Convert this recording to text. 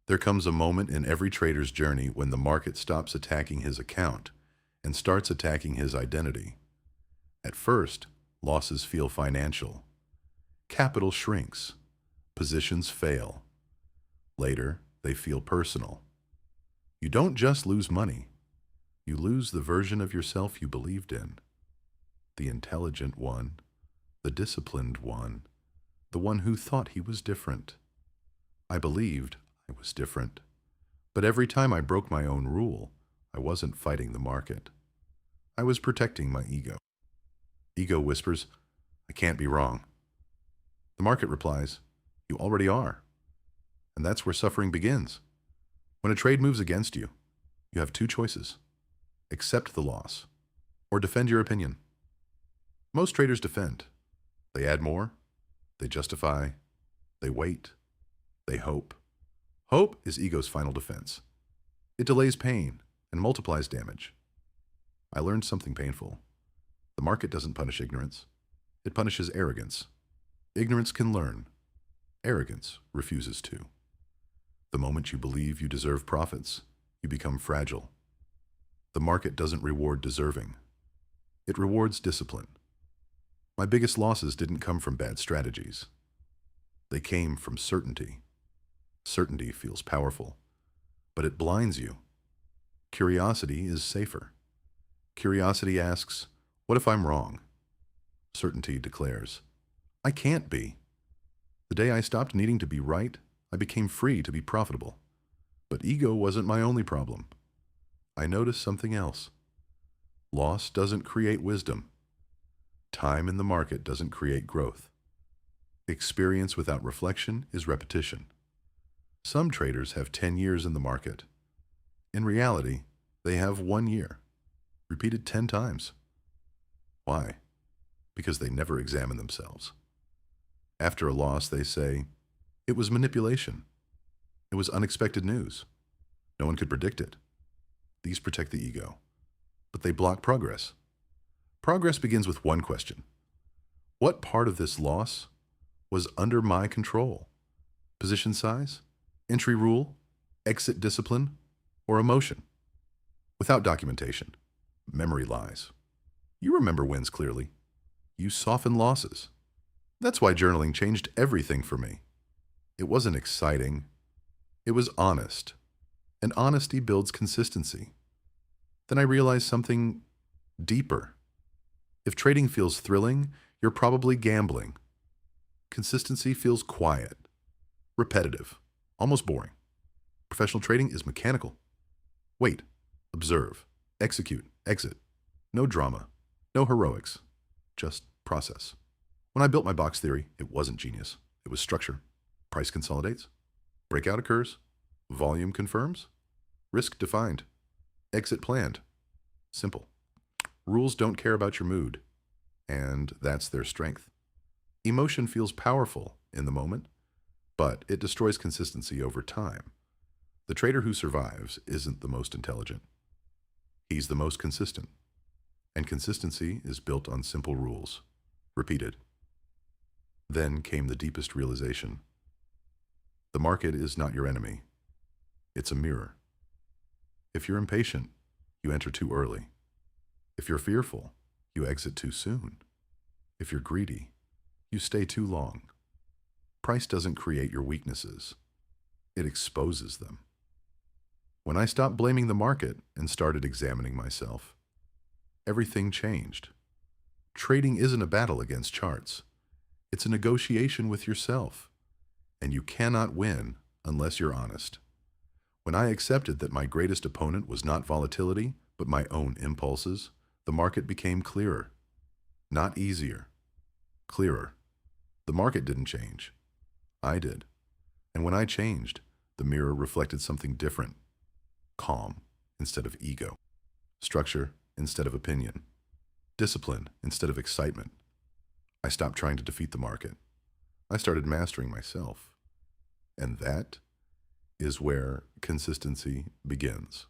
There comes a moment in every trader's journey when the market stops attacking his account and starts attacking his identity. At first, losses feel financial. Capital shrinks. Positions fail. Later, they feel personal. You don't just lose money. You lose the version of yourself you believed in. The intelligent one, the disciplined one, the one who thought he was different. I believed I was different. But every time I broke my own rule, I wasn't fighting the market. I was protecting my ego. Ego whispers, I can't be wrong. The market replies, you already are. And that's where suffering begins. When a trade moves against you, you have two choices. Accept the loss, or defend your opinion. Most traders defend. They add more, they justify, they wait, they hope. Hope is ego's final defense. It delays pain and multiplies damage. I learned something painful. The market doesn't punish ignorance. It punishes arrogance. Ignorance can learn. Arrogance refuses to. The moment you believe you deserve profits, you become fragile. The market doesn't reward deserving. It rewards discipline. My biggest losses didn't come from bad strategies. They came from certainty. Certainty feels powerful, but it blinds you. Curiosity is safer. Curiosity asks, what if I'm wrong? Certainty declares, I can't be. The day I stopped needing to be right, I became free to be profitable. But ego wasn't my only problem. I noticed something else. Loss doesn't create wisdom. Time in the market doesn't create growth. Experience without reflection is repetition. Some traders have 10 years in the market. In reality, they have 1 year, repeated 10 times. Why? Because they never examine themselves. After a loss, they say, it was manipulation. It was unexpected news. No one could predict it. These protect the ego, but they block progress. Progress begins with one question. What part of this loss was under my control? Position size, entry rule, exit discipline, or emotion? Without documentation, memory lies. You remember wins clearly. You soften losses. That's why journaling changed everything for me. It wasn't exciting. It was honest. And honesty builds consistency. Then I realized something deeper. If trading feels thrilling, you're probably gambling. Consistency feels quiet, repetitive, almost boring. Professional trading is mechanical. Wait, observe, execute, exit. No drama, no heroics, just process. When I built my box theory, it wasn't genius. It was structure. Price consolidates, breakout occurs, volume confirms, risk defined, exit planned. Simple. Rules don't care about your mood, and that's their strength. Emotion feels powerful in the moment, but it destroys consistency over time. The trader who survives isn't the most intelligent. He's the most consistent. And consistency is built on simple rules, repeated. Then came the deepest realization. The market is not your enemy. It's a mirror. If you're impatient, you enter too early. If you're fearful, you exit too soon. If you're greedy, you stay too long. Price doesn't create your weaknesses. It exposes them. When I stopped blaming the market and started examining myself, everything changed. Trading isn't a battle against charts. It's a negotiation with yourself. And you cannot win unless you're honest. When I accepted that my greatest opponent was not volatility, but my own impulses, the market became clearer. Not easier. Clearer. The market didn't change. I did. And when I changed, the mirror reflected something different. Calm instead of ego. Structure instead of opinion. Discipline instead of excitement. I stopped trying to defeat the market. I started mastering myself. And that is where consistency begins.